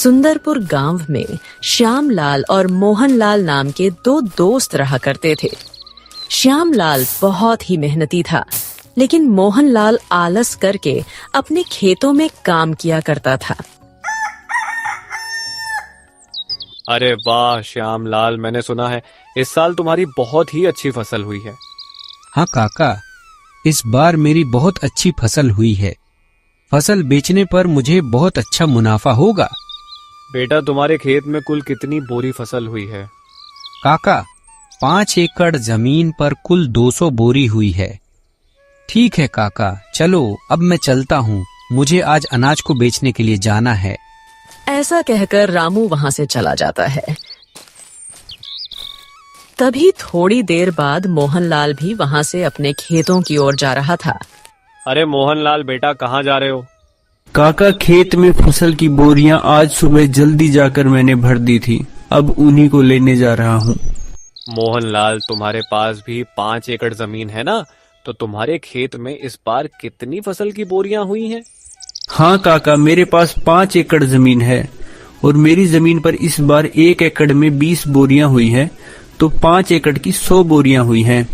सुंदरपुर गांव में श्यामलाल और मोहनलाल नाम के दो दोस्त रहा करते थे। श्यामलाल बहुत ही मेहनती था, लेकिन मोहनलाल आलस करके अपने खेतों में काम किया करता था। अरे वाह श्यामलाल, मैंने सुना है इस साल तुम्हारी बहुत ही अच्छी फसल हुई है। हाँ काका, इस बार मेरी बहुत अच्छी फसल हुई है। फसल बेचने पर मुझे बहुत अच्छा मुनाफा होगा। बेटा, तुम्हारे खेत में कुल कितनी बोरी फसल हुई है? काका, 5 एकड़ जमीन पर कुल 200 बोरी हुई है। ठीक है काका, चलो अब मैं चलता हूँ, मुझे आज अनाज को बेचने के लिए जाना है। ऐसा कहकर रामू वहां से चला जाता है। तभी थोड़ी देर बाद मोहनलाल भी वहां से अपने खेतों की ओर जा रहा था। अरे मोहनलाल बेटा, कहाँ जा रहे हो? काका, खेत में फसल की बोरियां आज सुबह जल्दी जाकर मैंने भर दी थी, अब उन्हीं को लेने जा रहा हूँ। मोहनलाल, तुम्हारे पास भी 5 एकड़ जमीन है ना, तो तुम्हारे खेत में इस बार कितनी फसल की बोरियां हुई हैं? हाँ काका, मेरे पास 5 एकड़ जमीन है और मेरी जमीन पर इस बार 1 एकड़ में 20 बोरियां हुई है, तो 5 एकड़ की 100 बोरियां हुई हैं।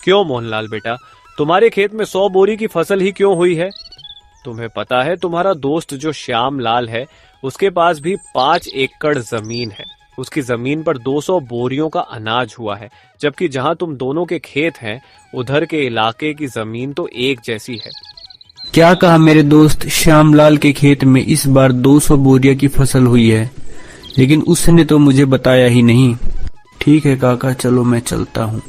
क्यों मोहनलाल बेटा, तुम्हारे खेत में 100 बोरी की फसल ही क्यों हुई है? तुम्हें पता है तुम्हारा दोस्त जो श्यामलाल है, उसके पास भी 5 एकड़ जमीन है। उसकी जमीन पर 200 बोरियों का अनाज हुआ है, जबकि जहां तुम दोनों के खेत हैं उधर के इलाके की जमीन तो एक जैसी है। क्या कहा मेरे दोस्त, श्यामलाल के खेत में इस बार 200 बोरियां की फसल हुई है, लेकिन उसने तो मुझे बताया ही नहीं। ठीक है काका, चलो मैं चलता हूँ।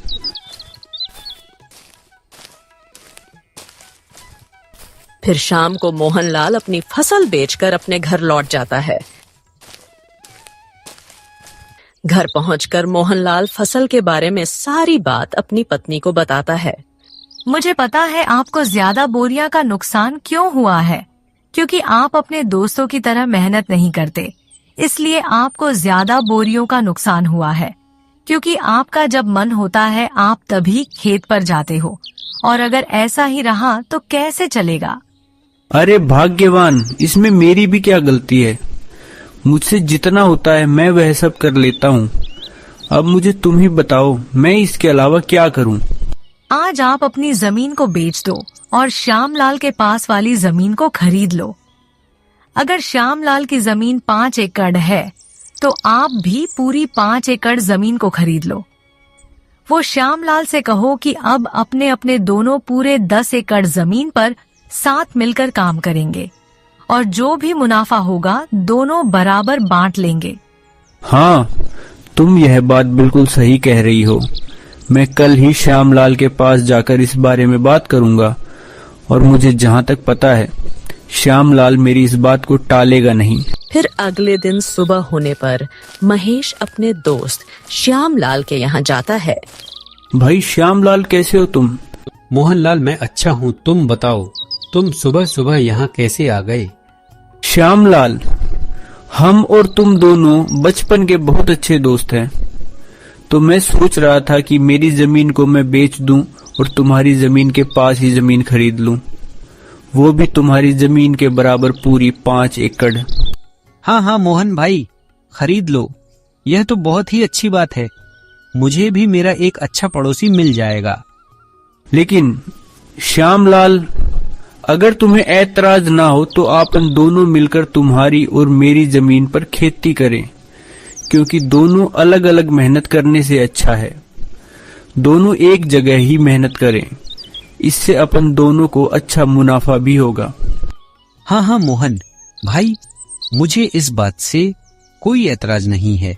फिर शाम को मोहनलाल अपनी फसल बेचकर अपने घर लौट जाता है। घर पहुंचकर मोहनलाल फसल के बारे में सारी बात अपनी पत्नी को बताता है। मुझे पता है आपको ज्यादा बोरियां का नुकसान क्यों हुआ है, क्योंकि आप अपने दोस्तों की तरह मेहनत नहीं करते, इसलिए आपको ज्यादा बोरियों का नुकसान हुआ है। क्योंकि आपका जब मन होता है आप तभी खेत पर जाते हो, और अगर ऐसा ही रहा तो कैसे चलेगा? अरे भाग्यवान, इसमें मेरी भी क्या गलती है? मुझसे जितना होता है मैं वह सब कर लेता हूँ। अब मुझे तुम ही बताओ, मैं इसके अलावा क्या करूँ? आज आप अपनी जमीन को बेच दो और श्यामलाल के पास वाली जमीन को खरीद लो। अगर श्यामलाल की जमीन 5 एकड़ है, तो आप भी पूरी 5 एकड़ जमीन को खरीद लो। वो श्यामलाल से कहो कि अब अपने अपने दोनों पूरे 10 एकड़ जमीन पर साथ मिलकर काम करेंगे, और जो भी मुनाफा होगा दोनों बराबर बांट लेंगे। हाँ, तुम यह बात बिल्कुल सही कह रही हो। मैं कल ही श्यामलाल के पास जाकर इस बारे में बात करूंगा, और मुझे जहाँ तक पता है श्यामलाल मेरी इस बात को टालेगा नहीं। फिर अगले दिन सुबह होने पर महेश अपने दोस्त श्यामलाल के यहाँ जाता है। भाई श्यामलाल, कैसे हो तुम? मोहनलाल, मैं अच्छा हूँ, तुम बताओ, तुम सुबह सुबह यहाँ कैसे आ गए? श्यामलाल, हम और तुम दोनों बचपन के बहुत अच्छे दोस्त हैं, तो मैं सोच रहा था कि मेरी जमीन को मैं बेच दूं और तुम्हारी जमीन के पास ही जमीन खरीद लूं, वो भी तुम्हारी जमीन के बराबर पूरी 5 एकड़। हाँ हाँ मोहन भाई, खरीद लो, यह तो बहुत ही अच्छी बात है। मुझे भी मेरा एक अच्छा पड़ोसी मिल जाएगा। लेकिन श्यामलाल, अगर तुम्हें ऐतराज ना हो तो अपन दोनों मिलकर तुम्हारी और मेरी जमीन पर खेती करें, क्योंकि दोनों अलग अलग मेहनत करने से अच्छा है दोनों एक जगह ही मेहनत करें, इससे अपन दोनों को अच्छा मुनाफा भी होगा। हाँ हाँ मोहन भाई, मुझे इस बात से कोई ऐतराज नहीं है।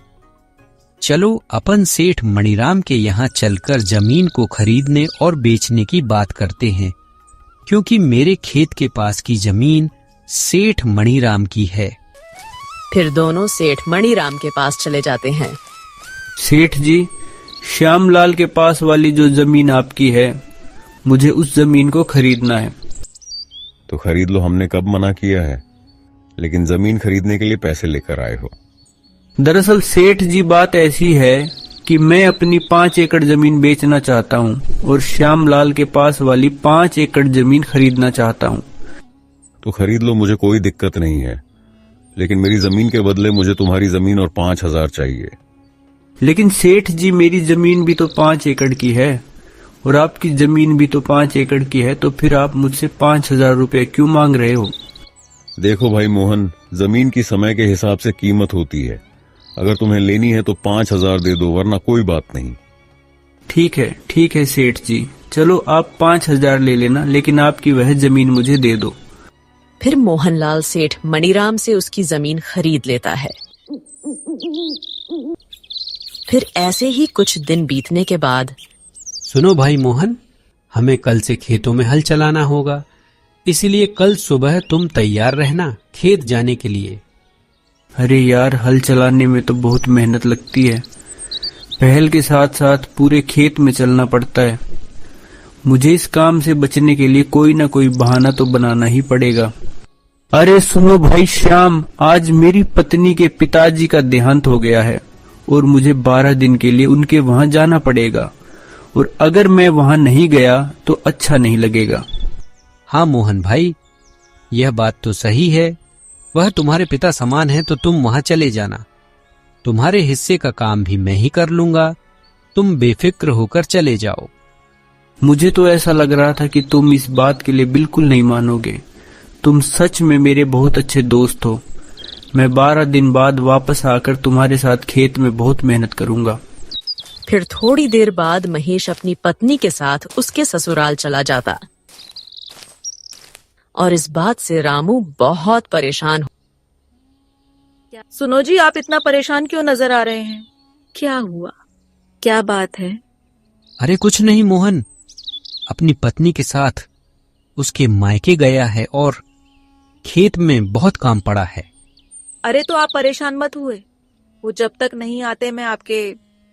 चलो अपन सेठ मणिराम के यहाँ चलकर जमीन को खरीदने और बेचने की बात करते हैं, क्योंकि मेरे खेत के पास की जमीन सेठ मणिराम की है। फिर दोनों सेठ मणिराम के पास चले जाते हैं। सेठ जी, श्यामलाल के पास वाली जो जमीन आपकी है, मुझे उस जमीन को खरीदना है। तो खरीद लो, हमने कब मना किया है, लेकिन जमीन खरीदने के लिए पैसे लेकर आए हो। दरअसल सेठ जी, बात ऐसी है कि मैं अपनी 5 एकड़ जमीन बेचना चाहता हूँ और श्यामलाल के पास वाली 5 एकड़ जमीन खरीदना चाहता हूँ। तो खरीद लो, मुझे कोई दिक्कत नहीं है, लेकिन मेरी जमीन के बदले मुझे तुम्हारी जमीन और 5,000 चाहिए। लेकिन सेठ जी, मेरी जमीन भी तो 5 एकड़ की है और आपकी जमीन भी तो 5 एकड़ की है, तो फिर आप मुझसे 5,000 रुपए क्यों मांग रहे हो? देखो भाई मोहन, जमीन की समय के हिसाब से कीमत होती है। अगर तुम्हें लेनी है तो 5,000 दे दो, वरना कोई बात नहीं। ठीक है सेठ जी, चलो आप 5,000 ले लेना, लेकिन आपकी वह जमीन मुझे दे दो। फिर मोहनलाल सेठ मणिराम से उसकी जमीन खरीद लेता है। फिर ऐसे ही कुछ दिन बीतने के बाद, सुनो भाई मोहन, हमें कल से खेतों में हल चलाना होगा, इसलिए कल सुबह तुम तैयार रहना खेत जाने के लिए। अरे यार, हल चलाने में तो बहुत मेहनत लगती है। पहल के साथ साथ पूरे खेत में चलना पड़ता है। मुझे इस काम से बचने के लिए कोई ना कोई बहाना तो बनाना ही पड़ेगा। अरे सुनो भाई श्याम, आज मेरी पत्नी के पिताजी का देहांत हो गया है और मुझे 12 दिन के लिए उनके वहां जाना पड़ेगा, और अगर मैं वहां नहीं गया तो अच्छा नहीं लगेगा। हाँ मोहन भाई, यह बात तो सही है। वह तुम्हारे पिता समान है, तो तुम वहां चले जाना। तुम्हारे हिस्से का काम भी मैं ही कर लूंगा, तुम बेफिक्र होकर चले जाओ। मुझे तो ऐसा लग रहा था कि तुम इस बात के लिए बिल्कुल नहीं मानोगे। तुम सच में मेरे बहुत अच्छे दोस्त हो। मैं 12 दिन बाद वापस आकर तुम्हारे साथ खेत में बहुत मेहनत करूंगा। फिर थोड़ी देर बाद महेश अपनी पत्नी के साथ उसके ससुराल चला जाता और इस बात से रामू बहुत परेशान हो। सुनो जी, आप इतना परेशान क्यों नजर आ रहे हैं? क्या हुआ? क्या बात है? अरे कुछ नहीं मोहन, अपनी पत्नी के साथ उसके मायके गया है और खेत में बहुत काम पड़ा है। अरे तो आप परेशान मत हुए, वो जब तक नहीं आते मैं आपके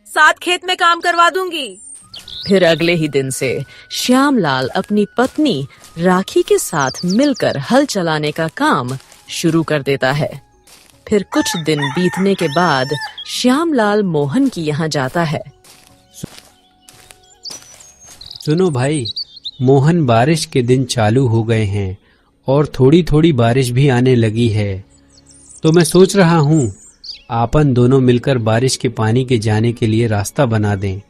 साथ खेत में काम करवा दूंगी। फिर अगले ही दिन से श्यामलाल अपनी पत्नी राखी के साथ मिलकर हल चलाने का काम शुरू कर देता है। फिर कुछ दिन बीतने के बाद श्यामलाल मोहन की यहाँ जाता है। सुनो भाई मोहन, बारिश के दिन चालू हो गए हैं और थोड़ी थोड़ी बारिश भी आने लगी है, तो मैं सोच रहा हूँ अपन दोनों मिलकर बारिश के पानी के जाने के लिए रास्ता बना दें।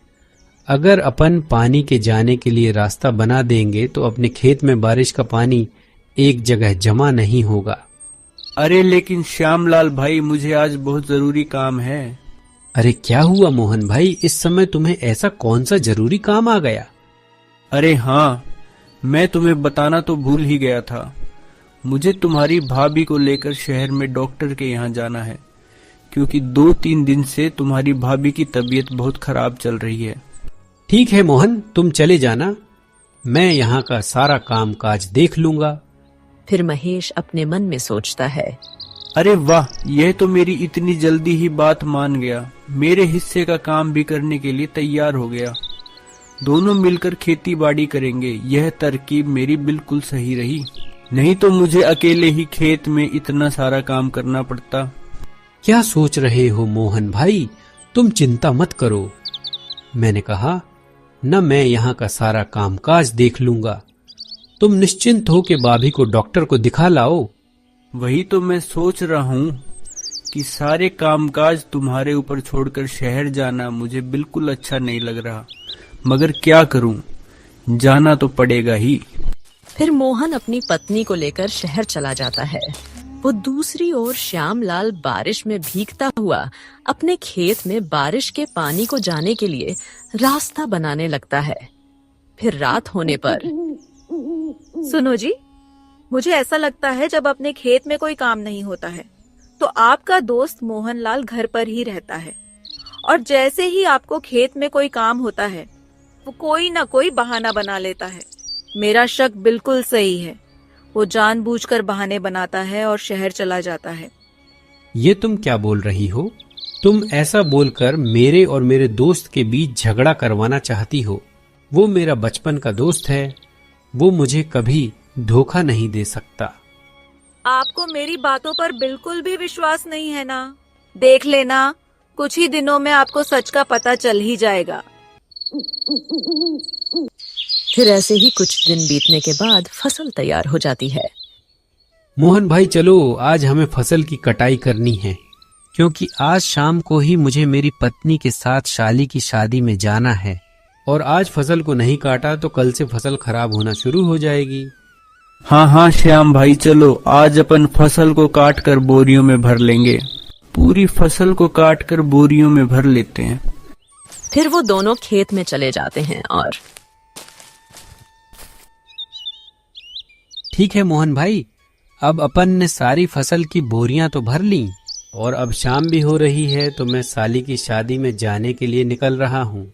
अगर अपन पानी के जाने के लिए रास्ता बना देंगे तो अपने खेत में बारिश का पानी एक जगह जमा नहीं होगा। अरे लेकिन श्यामलाल भाई, मुझे आज बहुत जरूरी काम है। अरे क्या हुआ मोहन भाई, इस समय तुम्हें ऐसा कौन सा जरूरी काम आ गया? अरे हाँ, मैं तुम्हें बताना तो भूल ही गया था। मुझे तुम्हारी भाभी को लेकर शहर में डॉक्टर के यहाँ जाना है, क्योंकि 2-3 दिन से तुम्हारी भाभी की तबीयत बहुत खराब चल रही है। ठीक है मोहन, तुम चले जाना, मैं यहाँ का सारा काम काज देख लूंगा। फिर महेश अपने मन में सोचता है, अरे वाह, यह तो मेरी इतनी जल्दी ही बात मान गया। मेरे हिस्से का काम भी करने के लिए तैयार हो गया। दोनों मिलकर खेती बाड़ी करेंगे। यह तरकीब मेरी बिल्कुल सही रही, नहीं तो मुझे अकेले ही खेत में इतना सारा काम करना पड़ता। क्या सोच रहे हो मोहन भाई, तुम चिंता मत करो। मैंने कहा न, मैं यहाँ का सारा कामकाज देख लूंगा। तुम निश्चिंत हो कि भाभी को डॉक्टर को दिखा लाओ। वही तो मैं सोच रहा हूँ कि सारे कामकाज तुम्हारे ऊपर छोड़कर शहर जाना मुझे बिल्कुल अच्छा नहीं लग रहा, मगर क्या करूँ, जाना तो पड़ेगा ही। फिर मोहन अपनी पत्नी को लेकर शहर चला जाता है। वो दूसरी ओर श्यामलाल बारिश में भीगता हुआ अपने खेत में बारिश के पानी को जाने के लिए रास्ता बनाने लगता है। फिर रात होने पर, सुनो जी, मुझे ऐसा लगता है जब अपने खेत में कोई काम नहीं होता है तो आपका दोस्त मोहनलाल घर पर ही रहता है, और जैसे ही आपको खेत में कोई काम होता है वो कोई ना कोई बहाना बना लेता है। मेरा शक बिल्कुल सही है, वो जानबूझकर बहाने बनाता है और शहर चला जाता है। ये तुम क्या बोल रही हो? तुम ऐसा बोलकर मेरे और मेरे दोस्त के बीच झगड़ा करवाना चाहती हो। वो मेरा बचपन का दोस्त है, वो मुझे कभी धोखा नहीं दे सकता। आपको मेरी बातों पर बिल्कुल भी विश्वास नहीं है ना? देख लेना, कुछ ही दिनों में आपको सच का पता चल ही जाएगा। फिर ऐसे ही कुछ दिन बीतने के बाद फसल तैयार हो जाती है। मोहन भाई चलो, आज हमें फसल की कटाई करनी है, क्योंकि आज शाम को ही मुझे मेरी पत्नी के साथ शाली की शादी में जाना है, और आज फसल को नहीं काटा तो कल से फसल खराब होना शुरू हो जाएगी। हाँ हाँ श्याम भाई चलो, आज अपन फसल को काट कर बोरियों में भर लेंगे। पूरी फसल को काट कर बोरियों में भर लेते हैं। फिर वो दोनों खेत में चले जाते हैं और ठीक है मोहन भाई, अब अपन ने सारी फसल की बोरियां तो भर ली, और अब शाम भी हो रही है, तो मैं साली की शादी में जाने के लिए निकल रहा हूँ।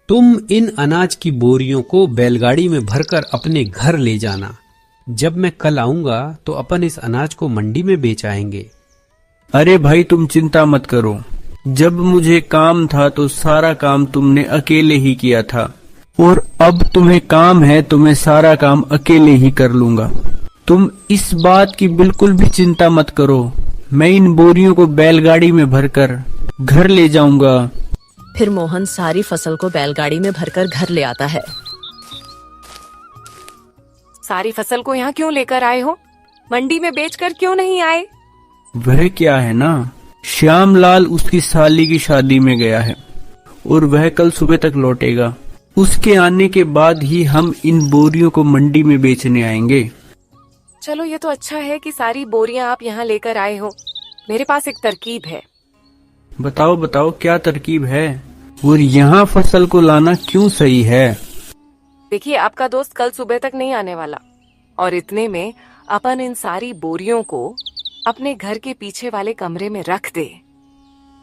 तुम इन अनाज की बोरियों को बैलगाड़ी में भरकर अपने घर ले जाना। जब मैं कल आऊंगा तो अपन इस अनाज को मंडी में बेच आएंगे। अरे भाई तुम चिंता मत करो, जब मुझे काम था तो सारा काम तुमने अकेले ही किया था, और अब तुम्हें काम है तो मैं सारा काम अकेले ही कर लूंगा। तुम इस बात की बिल्कुल भी चिंता मत करो, मैं इन बोरियों को बैलगाड़ी में भरकर घर ले जाऊंगा। फिर मोहन सारी फसल को बैलगाड़ी में भरकर घर ले आता है। सारी फसल को यहाँ क्यों लेकर आए हो? मंडी में बेचकर क्यों नहीं आए? वह क्या है ना, श्यामलाल उसकी साली की शादी में गया है और वह कल सुबह तक लौटेगा। उसके आने के बाद ही हम इन बोरियों को मंडी में बेचने आएंगे। चलो ये तो अच्छा है कि सारी बोरियां आप यहाँ लेकर आए हो। मेरे पास एक तरकीब है। बताओ बताओ क्या तरकीब है, और यहाँ फसल को लाना क्यों सही है? देखिए, आपका दोस्त कल सुबह तक नहीं आने वाला, और इतने में अपन इन सारी बोरियों को अपने घर के पीछे वाले कमरे में रख दे,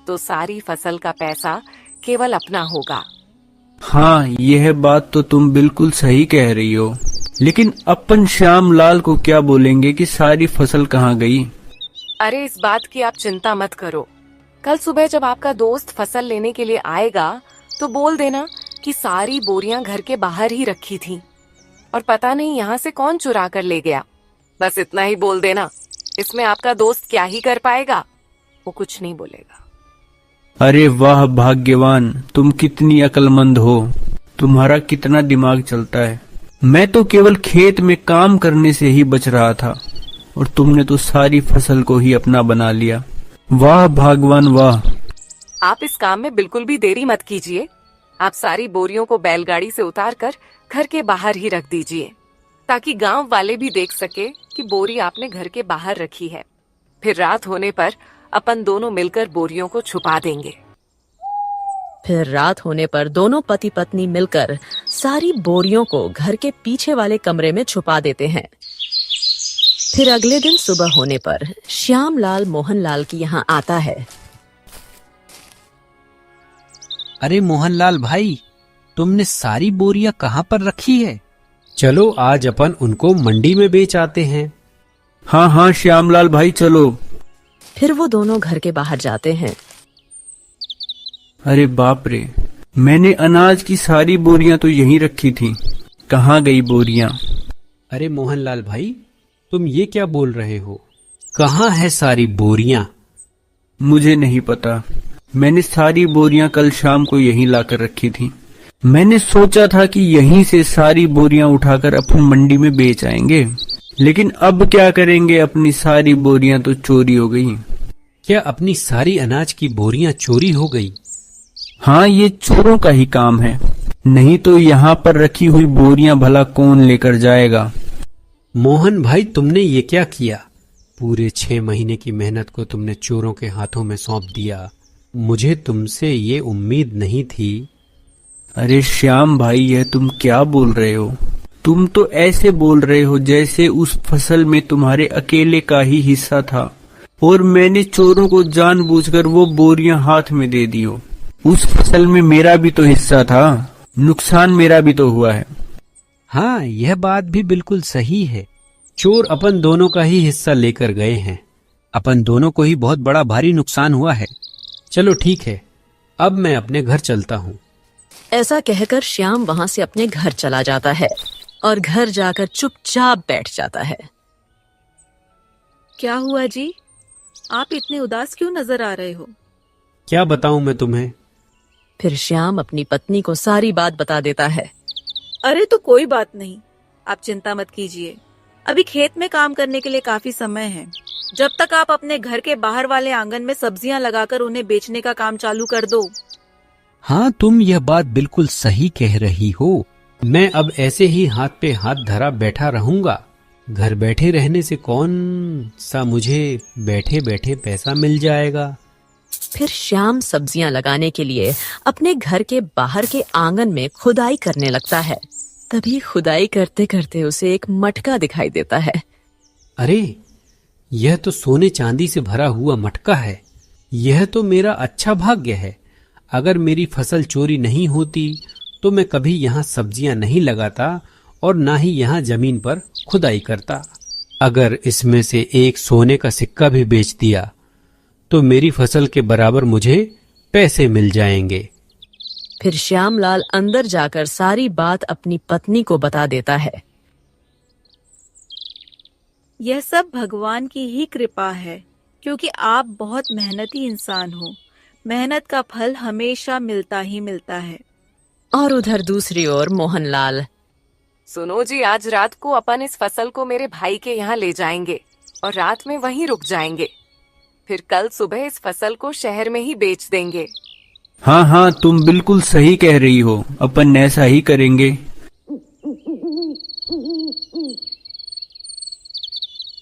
तो सारी फसल का पैसा केवल अपना होगा। हाँ, यह बात तो तुम बिल्कुल सही कह रही हो, लेकिन अपन श्यामलाल को क्या बोलेंगे कि सारी फसल कहाँ गई? अरे इस बात की आप चिंता मत करो। कल सुबह जब आपका दोस्त फसल लेने के लिए आएगा तो बोल देना कि सारी बोरियां घर के बाहर ही रखी थी, और पता नहीं यहाँ से कौन चुरा कर ले गया। बस इतना ही बोल देना। इसमें आपका दोस्त क्या ही कर पाएगा, वो कुछ नहीं बोलेगा। अरे वाह भाग्यवान, तुम कितनी अक्लमंद हो, तुम्हारा कितना दिमाग चलता है। मैं तो केवल खेत में काम करने से ही बच रहा था, और तुमने तो सारी फसल को ही अपना बना लिया। वाह भगवान वाह। आप इस काम में बिल्कुल भी देरी मत कीजिए। आप सारी बोरियों को बैलगाड़ी से उतारकर घर के बाहर ही रख दीजिए, ताकि गांव वाले भी देख सके कि बोरी आपने घर के बाहर रखी है। फिर रात होने पर अपन दोनों मिलकर बोरियों को छुपा देंगे। फिर रात होने पर दोनों पति पत्नी मिलकर सारी बोरियों को घर के पीछे वाले कमरे में छुपा देते हैं। फिर अगले दिन सुबह होने पर श्यामलाल मोहनलाल के यहाँ आता है। अरे मोहनलाल भाई, तुमने सारी बोरियां कहाँ पर रखी है? चलो आज अपन उनको मंडी में बेच आते हैं। हाँ हाँ श्यामलाल भाई चलो। फिर वो दोनों घर के बाहर जाते हैं। अरे बाप रे, मैंने अनाज की सारी बोरियां तो यहीं रखी थी, कहाँ गई बोरियां? अरे मोहनलाल भाई, तुम ये क्या बोल रहे हो? कहाँ है सारी बोरियां? मुझे नहीं पता, मैंने सारी बोरियां कल शाम को यहीं लाकर रखी थी। मैंने सोचा था कि यहीं से सारी बोरियां उठाकर अपन मंडी में बेच आएंगे, लेकिन अब क्या करेंगे, अपनी सारी बोरियां तो चोरी हो गई। क्या अपनी सारी अनाज की बोरियां चोरी हो गई? हाँ, ये चोरों का ही काम है, नहीं तो यहाँ पर रखी हुई बोरियां भला कौन लेकर जाएगा? मोहन भाई, तुमने ये क्या किया? पूरे 6 महीने की मेहनत को तुमने चोरों के हाथों में सौंप दिया। मुझे तुमसे ये उम्मीद नहीं थी। अरे श्याम भाई, यह तुम क्या बोल रहे हो? तुम तो ऐसे बोल रहे हो जैसे उस फसल में तुम्हारे अकेले का ही हिस्सा था, और मैंने चोरों को जानबूझकर वो बोरियां हाथ में दे दी हो। उस फसल में मेरा भी तो हिस्सा था, नुकसान मेरा भी तो हुआ है। हाँ, यह बात भी बिल्कुल सही है। चोर अपन दोनों का ही हिस्सा लेकर गए हैं। अपन दोनों को ही बहुत बड़ा भारी नुकसान हुआ है। चलो ठीक है, अब मैं अपने घर चलता हूँ। ऐसा कहकर श्याम वहाँ से अपने घर चला जाता है और घर जाकर चुपचाप बैठ जाता है। क्या हुआ जी, आप इतने उदास क्यों नजर आ रहे हो? क्या बताऊं मैं तुम्हें? फिर श्याम अपनी पत्नी को सारी बात बता देता है। अरे तो कोई बात नहीं, आप चिंता मत कीजिए। अभी खेत में काम करने के लिए काफी समय है। जब तक आप अपने घर के बाहर वाले आंगन में सब्जियां लगाकर उन्हें बेचने का काम चालू कर दो। हाँ, तुम यह बात बिल्कुल सही कह रही हो। मैं अब ऐसे ही हाथ पे हाथ धरा बैठा रहूंगा। घर बैठे रहने से कौन सा मुझे बैठे बैठे पैसा मिल जाएगा। फिर श्याम सब्जियां लगाने के लिए अपने घर के बाहर के आंगन में खुदाई करने लगता है। तभी खुदाई करते करते उसे एक मटका दिखाई देता है। अरे, यह तो सोने चांदी से भरा हुआ मटका है। यह तो मेरा अच्छा भाग्य है। अगर मेरी फसल चोरी नहीं होती तो मैं कभी यहाँ सब्जियां नहीं लगाता और ना ही यहाँ जमीन पर खुदाई करता। अगर इसमें से एक सोने का सिक्का भी बेच दिया तो मेरी फसल के बराबर मुझे पैसे मिल जाएंगे। फिर श्यामलाल अंदर जाकर सारी बात अपनी पत्नी को बता देता है। यह सब भगवान की ही कृपा है, क्योंकि आप बहुत मेहनती इंसान हो। मेहनत का फल हमेशा मिलता ही मिलता है। और उधर दूसरी ओर मोहनलाल। सुनो जी, आज रात को अपन इस फसल को मेरे भाई के यहाँ ले जाएंगे और रात में वहीं रुक जाएंगे। फिर कल सुबह इस फसल को शहर में ही बेच देंगे। हाँ हाँ, तुम बिल्कुल सही कह रही हो। अपन ऐसा ही करेंगे।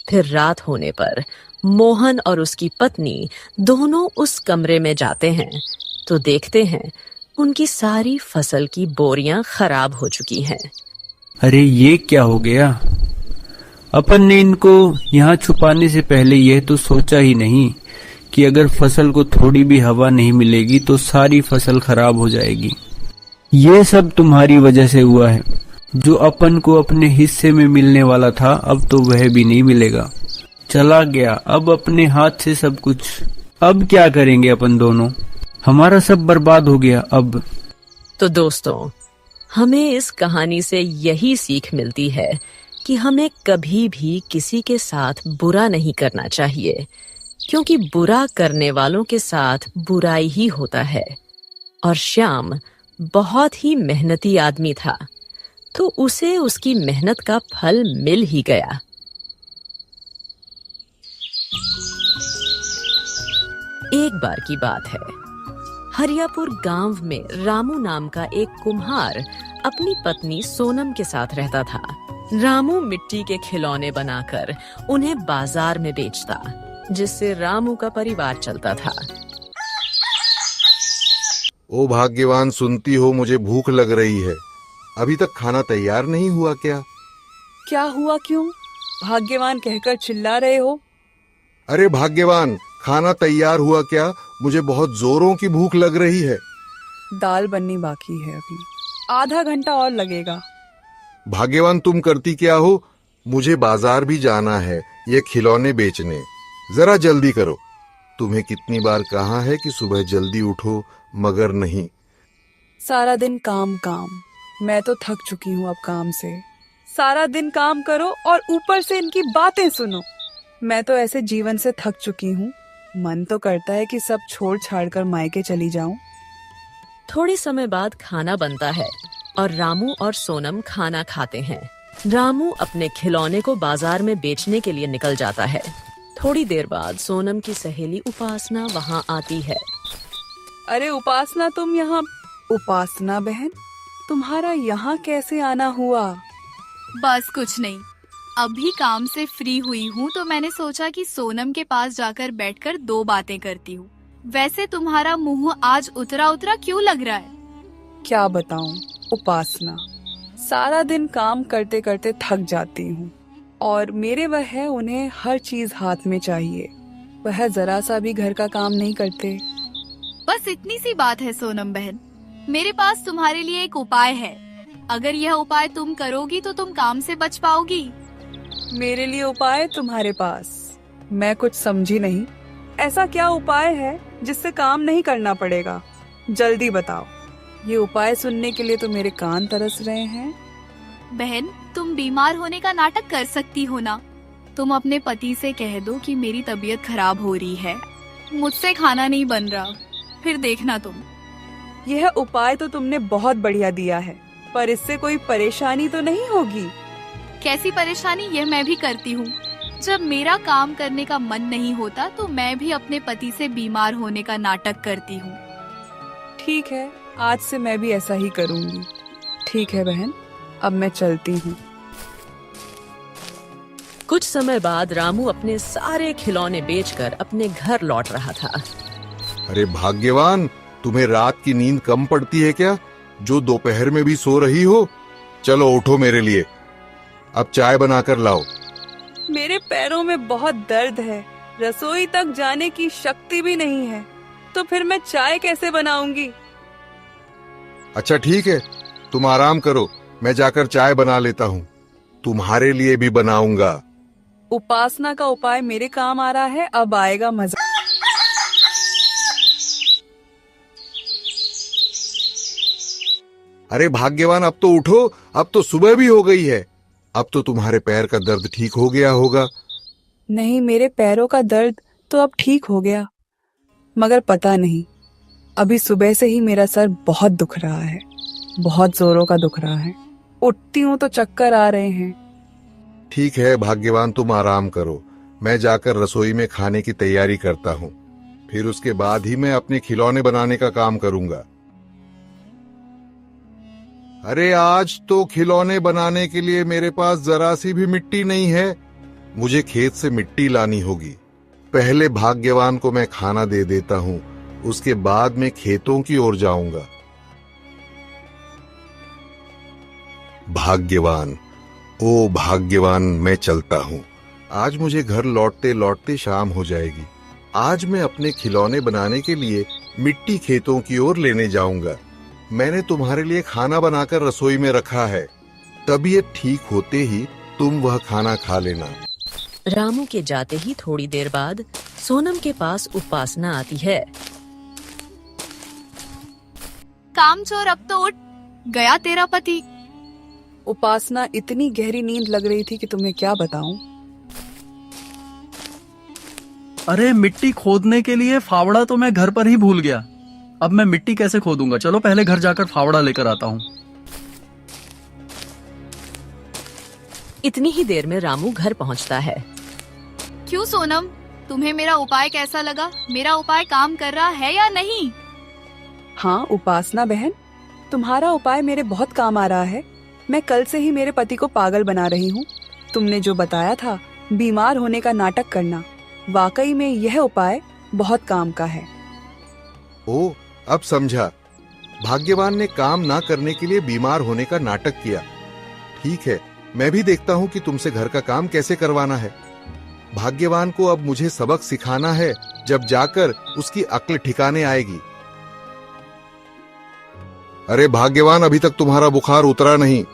फिर रात होने पर मोहन और उसकी पत्नी दोनों उस कमरे में जाते हैं तो देखते हैं उनकी सारी फसल की बोरियां खराब हो चुकी हैं। अरे, ये क्या हो गया? अपन ने इनको यहाँ छुपाने से पहले यह तो सोचा ही नहीं कि अगर फसल को थोड़ी भी हवा नहीं मिलेगी तो सारी फसल खराब हो जाएगी। ये सब तुम्हारी वजह से हुआ है। जो अपन को अपने हिस्से में मिलने वाला था अब तो वह भी नहीं मिलेगा। चला गया अब अपने हाथ से सब कुछ। अब क्या करेंगे अपन दोनों? हमारा सब बर्बाद हो गया अब। तो दोस्तों, हमें इस कहानी से यही सीख मिलती है कि हमें कभी भी किसी के साथ बुरा नहीं करना चाहिए, क्योंकि बुरा करने वालों के साथ बुराई ही होता है। और श्याम बहुत ही मेहनती आदमी था, तो उसे उसकी मेहनत का फल मिल ही गया। एक बार की बात है, हरियापुर गांव में रामू नाम का एक कुम्हार अपनी पत्नी सोनम के साथ रहता था। रामू मिट्टी के खिलौने बनाकर उन्हें बाजार में बेचता, जिससे रामू का परिवार चलता था। ओ भाग्यवान, सुनती हो, मुझे भूख लग रही है। अभी तक खाना तैयार नहीं हुआ क्या? क्या हुआ? क्यों भाग्यवान कहकर चिल्ला रहे हो? अरे भाग्यवान, खाना तैयार हुआ क्या? मुझे बहुत जोरों की भूख लग रही है। दाल बननी बाकी है, अभी आधा घंटा और लगेगा। भाग्यवान, तुम करती क्या हो? मुझे बाजार भी जाना है ये खिलौने बेचने। जरा जल्दी करो। तुम्हें कितनी बार कहा है कि सुबह जल्दी उठो, मगर नहीं। सारा दिन काम काम। मैं तो थक चुकी हूँ अब काम से। सारा दिन काम करो और ऊपर से इनकी बातें सुनो। मैं तो ऐसे जीवन से थक चुकी हूँ। मन तो करता है कि सब छोड़ छाड़ कर मायके चली जाऊं। थोड़े समय बाद खाना बनता है और रामू और सोनम खाना खाते हैं। रामू अपने खिलौने को बाजार में बेचने के लिए निकल जाता है। थोड़ी देर बाद सोनम की सहेली उपासना वहाँ आती है। अरे उपासना, तुम यहाँ? उपासना बहन, तुम्हारा यहाँ कैसे आना हुआ? बस कुछ नहीं, अभी काम से फ्री हुई हूँ तो मैंने सोचा कि सोनम के पास जाकर बैठकर दो बातें करती हूँ। वैसे तुम्हारा मुंह आज उतरा उतरा क्यों लग रहा है? क्या बताऊँ उपासना, सारा दिन काम करते करते थक जाती हूँ और मेरे वह है, उन्हें हर चीज हाथ में चाहिए। वह जरा सा भी घर का काम नहीं करते। बस इतनी सी बात है सोनम बहन, मेरे पास तुम्हारे लिए एक उपाय है। अगर यह उपाय तुम करोगी तो तुम काम से बच पाओगी। मेरे लिए उपाय तुम्हारे पास? मैं कुछ समझी नहीं। ऐसा क्या उपाय है जिससे काम नहीं करना पड़ेगा? जल्दी बताओ। ये उपाय सुनने के लिए तो मेरे कान तरस रहे हैं। बहन, तुम बीमार होने का नाटक कर सकती हो ना। तुम अपने पति से कह दो कि मेरी तबीयत खराब हो रही है, मुझसे खाना नहीं बन रहा, फिर देखना तुम। यह उपाय तो तुमने बहुत बढ़िया दिया है, पर इससे कोई परेशानी तो नहीं होगी? कैसी परेशानी ये मैं भी करती हूँ। जब मेरा काम करने का मन नहीं होता तो मैं भी अपने पति से बीमार होने का नाटक करती हूँ। ठीक है, आज से मैं भी ऐसा ही करूंगी। ठीक है बहन, अब मैं चलती हूँ। कुछ समय बाद रामू अपने सारे खिलौने बेचकर अपने घर लौट रहा था। अरे भाग्यवान, तुम्हें रात की नींद कम पड़ती है क्या, जो दोपहर में भी सो रही हो? चलो उठो मेरे लिए, अब चाय बनाकर लाओ। मेरे पैरों में बहुत दर्द है, रसोई तक जाने की शक्ति भी नहीं है, तो फिर मैं चाय कैसे बनाऊंगी? अच्छा ठीक है, तुम आराम करो, मैं जाकर चाय बना लेता हूँ। तुम्हारे लिए भी बनाऊंगा। उपासना का उपाय मेरे काम आ रहा है, अब आएगा मजा। अरे भाग्यवान, अब तो उठो, अब तो सुबह भी हो गई है। अब तो तुम्हारे पैर का दर्द ठीक हो गया होगा। नहीं, मेरे पैरों का दर्द तो अब ठीक हो गया, मगर पता नहीं, अभी सुबह से ही मेरा सर बहुत दुख रहा है, बहुत जोरों का दुख रहा है। उठती हूँ तो चक्कर आ रहे हैं। ठीक है भाग्यवान, तुम आराम करो, मैं जाकर रसोई में खाने की तैयारी करता हूँ, फिर उसके बाद ही मैं अपने खिलौने बनाने का काम करूंगा। अरे आज तो खिलौने बनाने के लिए मेरे पास जरा सी भी मिट्टी नहीं है, मुझे खेत से मिट्टी लानी होगी। पहले भाग्यवान को मैं खाना दे देता हूँ, उसके बाद मैं खेतों की ओर जाऊंगा। भाग्यवान, ओ भाग्यवान, मैं चलता हूँ। आज मुझे घर लौटते लौटते शाम हो जाएगी। आज मैं अपने खिलौने बनाने के लिए मिट्टी खेतों की ओर लेने जाऊंगा। मैंने तुम्हारे लिए खाना बनाकर रसोई में रखा है, तबीयत ठीक होते ही तुम वह खाना खा लेना। रामू के जाते ही थोड़ी देर बाद सोनम के पास उपासना आती है। कामचोर, अब तो उठ, गया तेरा पति। उपासना, इतनी गहरी नींद लग रही थी कि तुम्हें क्या बताऊं। अरे मिट्टी खोदने के लिए फावड़ा तो मैं घर पर ही भूल गया, अब मैं मिट्टी कैसे खोदूंगा। चलो पहले घर जाकर फावड़ा लेकर आता हूँ। इतनी ही देर में रामू घर पहुँचता है। क्यों सोनम, तुम्हें मेरा उपाय कैसा लगा? मेरा उपाय काम कर रहा है या नहीं? हाँ उपासना बहन, तुम्हारा उपाय मेरे बहुत काम आ रहा है। मैं कल से ही मेरे पति को पागल बना रही हूँ। तुमने जो बताया था बीमार होने का नाटक करना, वाकई में यह उपाय बहुत काम का है। ओ, अब समझा, भाग्यवान ने काम ना करने के लिए बीमार होने का नाटक किया। ठीक है, मैं भी देखता हूँ कि तुमसे घर का काम कैसे करवाना है। भाग्यवान को अब मुझे सबक सिखाना है, जब जाकर उसकी अक्ल ठिकाने आएगी। अरे भाग्यवान, अभी तक तुम्हारा बुखार उतरा नहीं।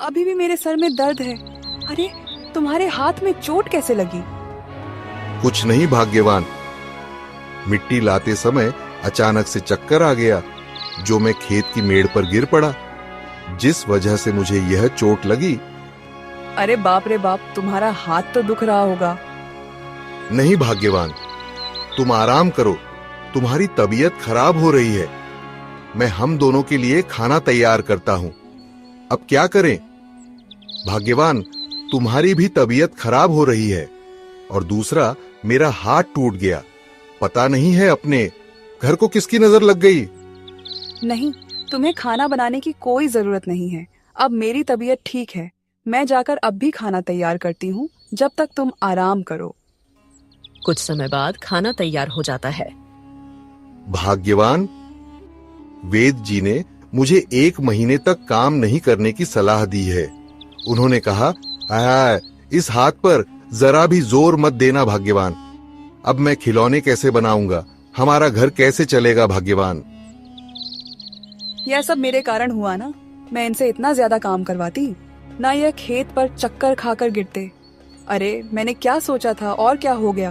अभी भी मेरे सर में दर्द है। अरे तुम्हारे हाथ में चोट कैसे लगी? कुछ नहीं भाग्यवान, मिट्टी लाते समय अचानक से चक्कर आ गया, जो मैं खेत की मेड़ पर गिर पड़ा, जिस वजह से मुझे यह चोट लगी। अरे बाप रे बाप, तुम्हारा हाथ तो दुख रहा होगा। नहीं भाग्यवान, तुम आराम करो, तुम्हारी तबीयत खराब हो रही है। मैं हम दोनों के लिए खाना तैयार करता हूं। अब क्या करें? भाग्यवान, तुम्हारी भी तबीयत खराब हो रही है, और दूसरा मेरा हाथ टूट गया। पता नहीं है अपने घर को किसकी नजर लग गई। नहीं, तुम्हें खाना बनाने की कोई जरूरत नहीं है। अब मेरी तबीयत ठीक है, मैं जाकर अब भी खाना तैयार करती हूँ, जब तक तुम आराम करो। कुछ समय बाद खाना तैयार हो जाता है। भाग्यवान, वेद जी ने मुझे 1 महीने तक काम नहीं करने की सलाह दी है। उन्होंने कहा, इस हाथ पर जरा भी जोर मत देना भाग्यवान। अब मैं खिलौने कैसे बनाऊंगा, हमारा घर कैसे चलेगा भाग्यवान? यह सब मेरे कारण हुआ ना, मैं इनसे इतना ज्यादा काम करवाती ना, यह खेत पर चक्कर खाकर गिरते। अरे मैंने क्या सोचा था और क्या हो गया।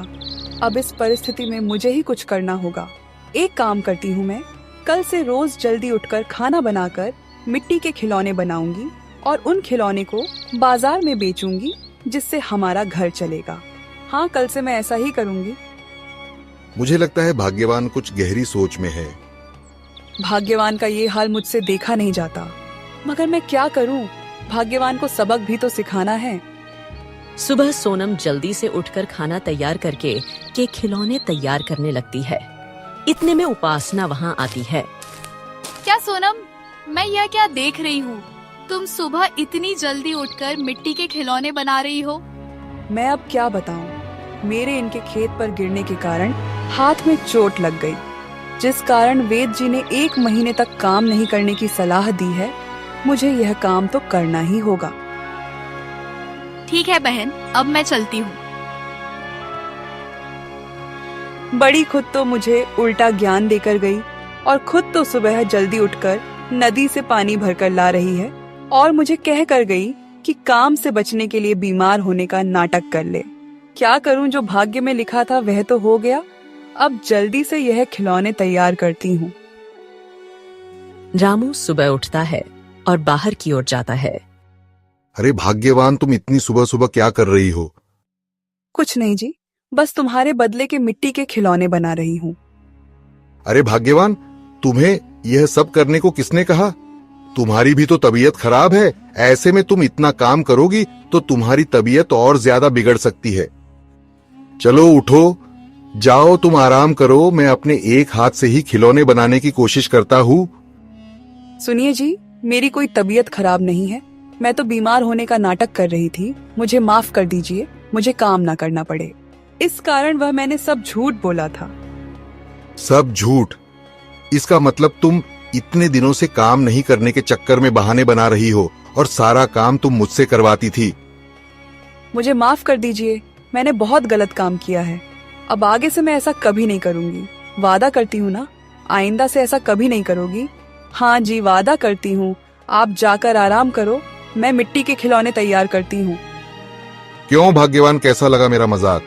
अब इस परिस्थिति में मुझे ही कुछ करना होगा। एक काम करती हूँ, मैं कल से रोज जल्दी उठकर खाना बनाकर मिट्टी के खिलौने बनाऊंगी और उन खिलौने को बाजार में बेचूंगी, जिससे हमारा घर चलेगा। हाँ, कल से मैं ऐसा ही करूंगी। मुझे लगता है भाग्यवान कुछ गहरी सोच में है। भाग्यवान का ये हाल मुझसे देखा नहीं जाता, मगर मैं क्या करूं? भाग्यवान को सबक भी तो सिखाना है। सुबह सोनम जल्दी से उठकर खाना तैयार करके के खिलौने तैयार करने लगती है। इतने में उपासना वहाँ आती है। क्या सोनम, मैं यह क्या देख रही हूँ? तुम सुबह इतनी जल्दी उठकर मिट्टी के खिलौने बना रही हो। मैं अब क्या बताऊं? मेरे इनके खेत पर गिरने के कारण हाथ में चोट लग गई, जिस कारण वेद जी ने 1 महीने तक काम नहीं करने की सलाह दी है। मुझे यह काम तो करना ही होगा। ठीक है बहन, अब मैं चलती हूँ। बड़ी खुद तो मुझे उल्टा ज्ञान देकर गई और खुद तो सुबह जल्दी उठकर नदी से पानी भरकर ला रही है और मुझे कह कर गई कि काम से बचने के लिए बीमार होने का नाटक कर ले। क्या करूं, जो भाग्य में लिखा था वह तो हो गया। अब जल्दी से यह खिलौने तैयार करती हूँ। रामू सुबह उठता है और बाहर की ओर जाता है। अरे भाग्यवान, तुम इतनी सुबह सुबह क्या कर रही हो? कुछ नहीं जी, बस तुम्हारे बदले के मिट्टी के खिलौने बना रही हूँ। अरे भाग्यवान, तुम्हें यह सब करने को किसने कहा? तुम्हारी भी तो तबीयत खराब है। ऐसे में तुम इतना काम करोगी तो तुम्हारी तबीयत और ज्यादा बिगड़ सकती है। चलो उठो, जाओ तुम आराम करो। मैं अपने एक हाथ से ही खिलौने बनाने की कोशिश करता हूँ। सुनिए जी, मेरी कोई तबीयत खराब नहीं है। मैं तो बीमार होने का नाटक कर रही थी। मुझे माफ कर दीजिए, मुझे काम ना करना पड़े। इस कारण वह मैंने सब झूठ बोला था। सब झूठ? इसका मतलब तुम इतने दिनों से काम नहीं करने के चक्कर में बहाने बना रही हो और सारा काम तुम मुझसे करवाती थी। मुझे माफ कर दीजिए, मैंने बहुत गलत काम किया है। अब आगे से मैं ऐसा कभी नहीं करूंगी। वादा करती हूँ ना, आइंदा से ऐसा कभी नहीं करोगी। हाँ जी, वादा करती हूँ। आप जाकर आराम करो, मैं मिट्टी के खिलौने तैयार करती हूँ। क्यों भाग्यवान, कैसा लगा मेरा मजाक?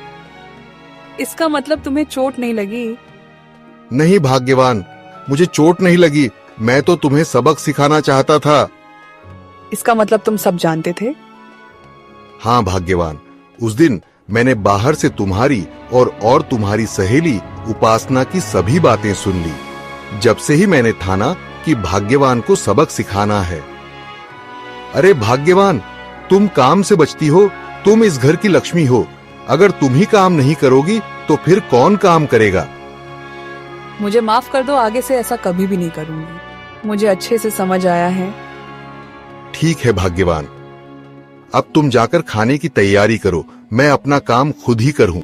इसका मतलब तुम्हें चोट नहीं लगी? नहीं भाग्यवान, मुझे चोट नहीं लगी। मैं तो तुम्हें सबक सिखाना चाहता था। इसका मतलब तुम सब जानते थे? हाँ भाग्यवान, उस दिन मैंने बाहर से तुम्हारी और तुम्हारी सहेली उपासना की सभी बातें सुन ली। जब से ही मैंने ठाना कि भाग्यवान को सबक सिखाना है। अरे भाग्यवान, तुम काम से बचती हो, तुम इस घर की लक्ष्मी हो। अगर तुम ही काम नहीं करोगी तो फिर कौन काम करेगा? मुझे माफ कर दो, आगे से ऐसा कभी भी नहीं करूंगी। मुझे अच्छे से समझ आया है। ठीक है भाग्यवान, अब तुम जाकर खाने की तैयारी करो। मैं अपना काम खुद ही करूं।